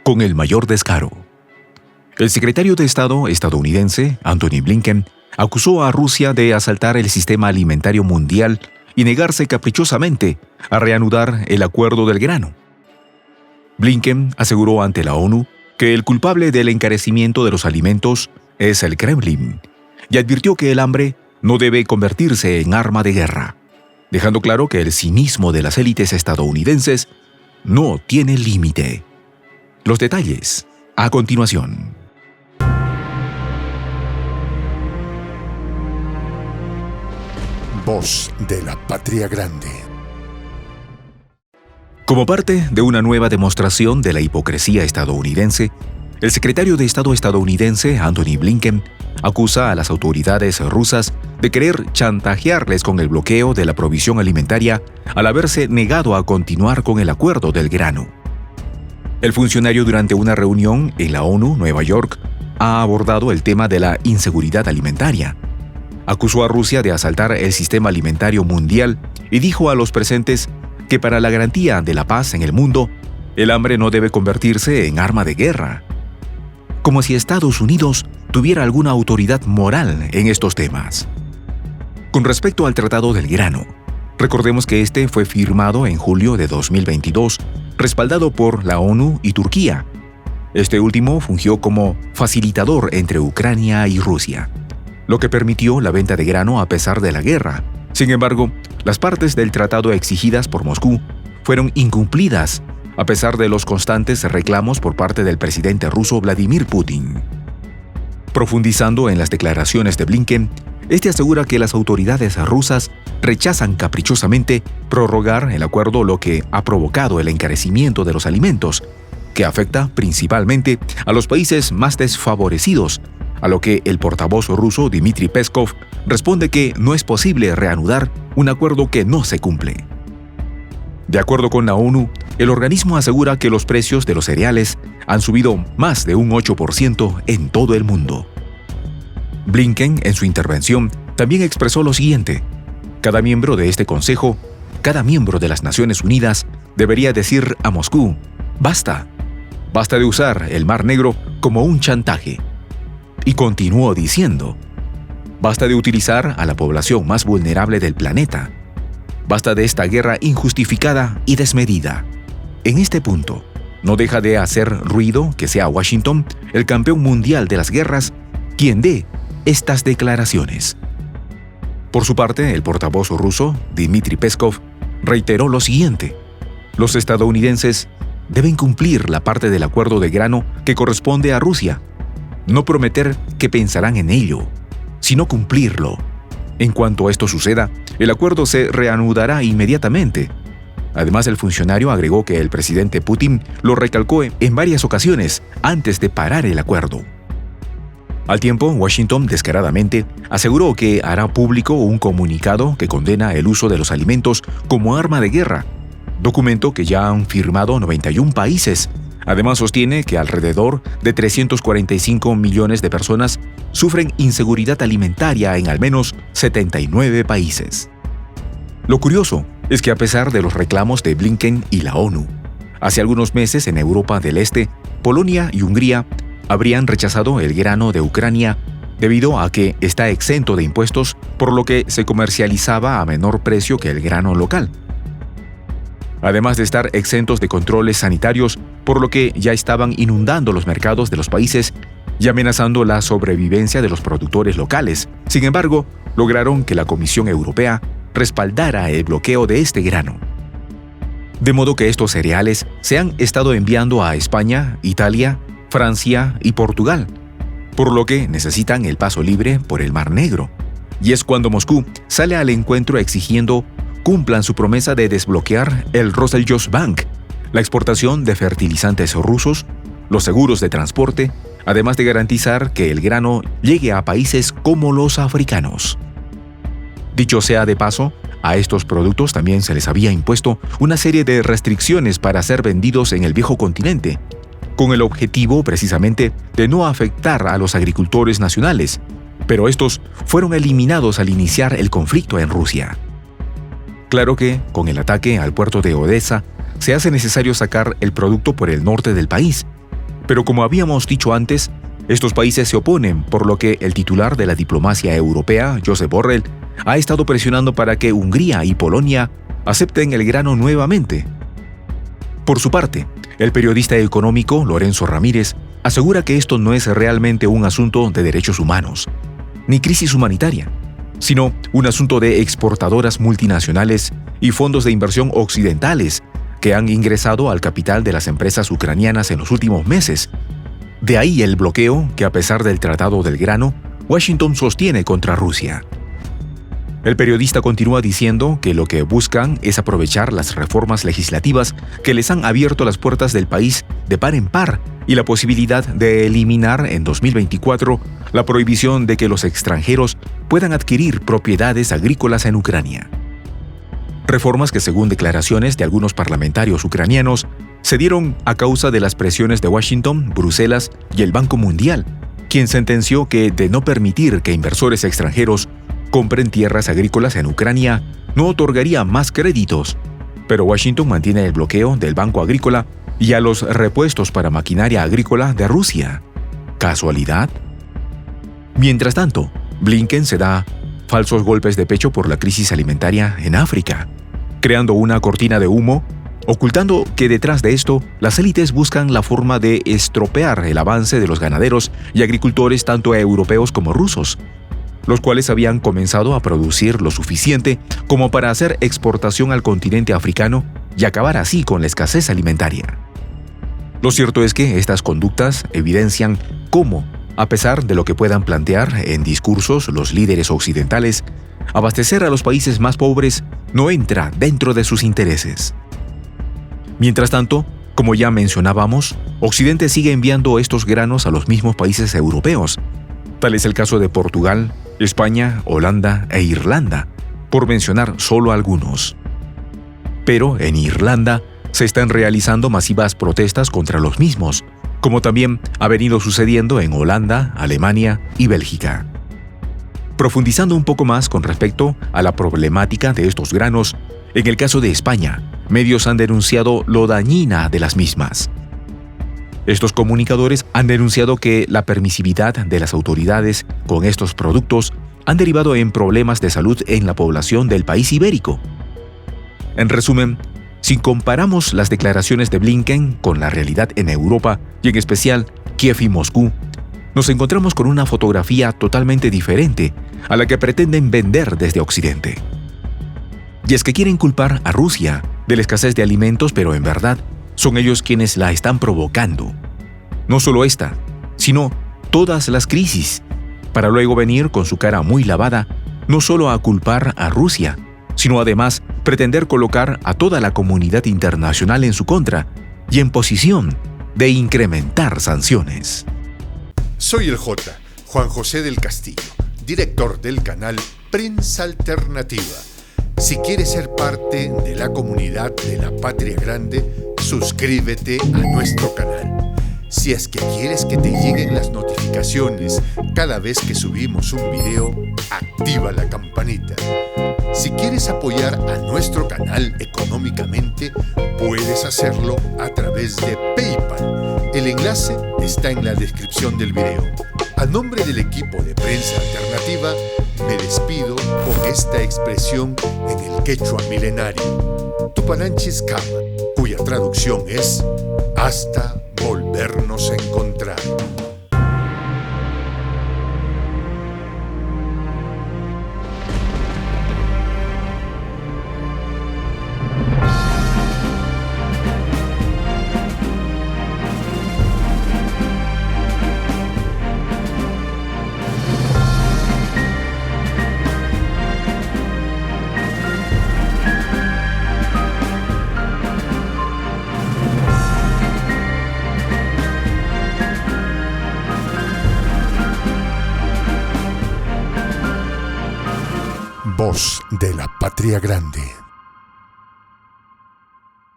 con el mayor descaro. El secretario de Estado estadounidense, Antony Blinken, acusó a Rusia de asaltar el sistema alimentario mundial y negarse caprichosamente a reanudar el acuerdo del grano. Blinken aseguró ante la ONU que el culpable del encarecimiento de los alimentos es el Kremlin y advirtió que el hambre no debe convertirse en arma de guerra, dejando claro que el cinismo de las élites estadounidenses no tiene límite. Los detalles a continuación. Voz de la Patria Grande. Como parte de una nueva demostración de la hipocresía estadounidense, el secretario de Estado estadounidense, Antony Blinken, acusa a las autoridades rusas de querer chantajearles con el bloqueo de la provisión alimentaria al haberse negado a continuar con el acuerdo del grano. El funcionario, durante una reunión en la ONU, Nueva York, ha abordado el tema de la inseguridad alimentaria. Acusó a Rusia de asaltar el sistema alimentario mundial y dijo a los presentes que para la garantía de la paz en el mundo, el hambre no debe convertirse en arma de guerra. Como si Estados Unidos tuviera alguna autoridad moral en estos temas. Con respecto al Tratado del Grano, recordemos que este fue firmado en julio de 2022, respaldado por la ONU y Turquía. Este último fungió como facilitador entre Ucrania y Rusia, lo que permitió la venta de grano a pesar de la guerra. Sin embargo, las partes del tratado exigidas por Moscú fueron incumplidas, a pesar de los constantes reclamos por parte del presidente ruso Vladimir Putin. Profundizando en las declaraciones de Blinken, este asegura que las autoridades rusas rechazan caprichosamente prorrogar el acuerdo, lo que ha provocado el encarecimiento de los alimentos, que afecta principalmente a los países más desfavorecidos, a lo que el portavoz ruso Dmitry Peskov responde que no es posible reanudar un acuerdo que no se cumple. De acuerdo con la ONU, el organismo asegura que los precios de los cereales han subido más de un 8% en todo el mundo. Blinken, en su intervención, también expresó lo siguiente: cada miembro de este consejo, cada miembro de las Naciones Unidas, debería decir a Moscú: basta, basta de usar el Mar Negro como un chantaje. Y continuó diciendo: basta de utilizar a la población más vulnerable del planeta. Basta de esta guerra injustificada y desmedida. En este punto, no deja de hacer ruido que sea Washington, el campeón mundial de las guerras, quien dé estas declaraciones. Por su parte, el portavoz ruso, Dmitry Peskov, reiteró lo siguiente: los estadounidenses deben cumplir la parte del acuerdo de grano que corresponde a Rusia. No prometer que pensarán en ello, sino cumplirlo. En cuanto esto suceda, el acuerdo se reanudará inmediatamente. Además, el funcionario agregó que el presidente Putin lo recalcó en varias ocasiones antes de parar el acuerdo. Al tiempo, Washington descaradamente aseguró que hará público un comunicado que condena el uso de los alimentos como arma de guerra, documento que ya han firmado 91 países. Además, sostiene que alrededor de 345 millones de personas sufren inseguridad alimentaria en al menos 79 países. Lo curioso es que, a pesar de los reclamos de Blinken y la ONU, hace algunos meses en Europa del Este, Polonia y Hungría habrían rechazado el grano de Ucrania debido a que está exento de impuestos, por lo que se comercializaba a menor precio que el grano local. Además de estar exentos de controles sanitarios, por lo que ya estaban inundando los mercados de los países y amenazando la sobrevivencia de los productores locales. Sin embargo, lograron que la Comisión Europea respaldara el bloqueo de este grano. De modo que estos cereales se han estado enviando a España, Italia, Francia y Portugal, por lo que necesitan el paso libre por el Mar Negro. Y es cuando Moscú sale al encuentro exigiendo cumplan su promesa de desbloquear el Rosteljos-Bank, la exportación de fertilizantes rusos, los seguros de transporte, además de garantizar que el grano llegue a países como los africanos. Dicho sea de paso, a estos productos también se les había impuesto una serie de restricciones para ser vendidos en el viejo continente, con el objetivo precisamente de no afectar a los agricultores nacionales, pero estos fueron eliminados al iniciar el conflicto en Rusia. Claro que, con el ataque al puerto de Odesa, se hace necesario sacar el producto por el norte del país, Pero como habíamos dicho antes, estos países se oponen, por lo que el titular de la diplomacia europea, Josep Borrell, ha estado presionando para que Hungría y Polonia acepten el grano nuevamente. Por su parte, el periodista económico Lorenzo Ramírez asegura que esto no es realmente un asunto de derechos humanos, ni crisis humanitaria, sino un asunto de exportadoras multinacionales y fondos de inversión occidentales que han ingresado al capital de las empresas ucranianas en los últimos meses. De ahí el bloqueo que, a pesar del Tratado del Grano, Washington sostiene contra Rusia. El periodista continúa diciendo que lo que buscan es aprovechar las reformas legislativas que les han abierto las puertas del país de par en par y la posibilidad de eliminar en 2024 la prohibición de que los extranjeros puedan adquirir propiedades agrícolas en Ucrania. Reformas que, según declaraciones de algunos parlamentarios ucranianos, se dieron a causa de las presiones de Washington, Bruselas y el Banco Mundial, quien sentenció que, de no permitir que inversores extranjeros compren tierras agrícolas en Ucrania, no otorgaría más créditos. Pero Washington mantiene el bloqueo del Banco Agrícola y a los repuestos para maquinaria agrícola de Rusia. ¿Casualidad? Mientras tanto, Blinken se da falsos golpes de pecho por la crisis alimentaria en África, creando una cortina de humo, ocultando que detrás de esto las élites buscan la forma de estropear el avance de los ganaderos y agricultores tanto europeos como rusos, los cuales habían comenzado a producir lo suficiente como para hacer exportación al continente africano y acabar así con la escasez alimentaria. Lo cierto es que estas conductas evidencian cómo, a pesar de lo que puedan plantear en discursos los líderes occidentales, abastecer a los países más pobres no entra dentro de sus intereses. Mientras tanto, como ya mencionábamos, Occidente sigue enviando estos granos a los mismos países europeos. Tal es el caso de Portugal, España, Holanda e Irlanda, por mencionar solo algunos. Pero en Irlanda se están realizando masivas protestas contra los mismos, como también ha venido sucediendo en Holanda, Alemania y Bélgica. Profundizando un poco más con respecto a la problemática de estos granos, en el caso de España, medios han denunciado lo dañina de las mismas. Estos comunicadores han denunciado que la permisividad de las autoridades con estos productos han derivado en problemas de salud en la población del país ibérico. En resumen, si comparamos las declaraciones de Blinken con la realidad en Europa y en especial Kiev y Moscú, nos encontramos con una fotografía totalmente diferente a la que pretenden vender desde Occidente. Y es que quieren culpar a Rusia de la escasez de alimentos, pero en verdad son ellos quienes la están provocando. No solo esta, sino todas las crisis, para luego venir con su cara muy lavada, no solo a culpar a Rusia, sino además pretender colocar a toda la comunidad internacional en su contra y en posición de incrementar sanciones. Soy el J, Juan José del Castillo, director del canal Prensa Alternativa. Si quieres ser parte de la comunidad de la Patria Grande, suscríbete a nuestro canal. Si es que quieres que te lleguen las notificaciones cada vez que subimos un video, activa la campanita. Si quieres apoyar a nuestro canal económicamente, puedes hacerlo a través de PayPal. El enlace está en la descripción del video. A nombre del equipo de Prensa Alternativa, me despido con esta expresión en el quechua milenario, Tupananchis Kama, cuya traducción es hasta volvernos a encontrar. Voz de la Patria Grande.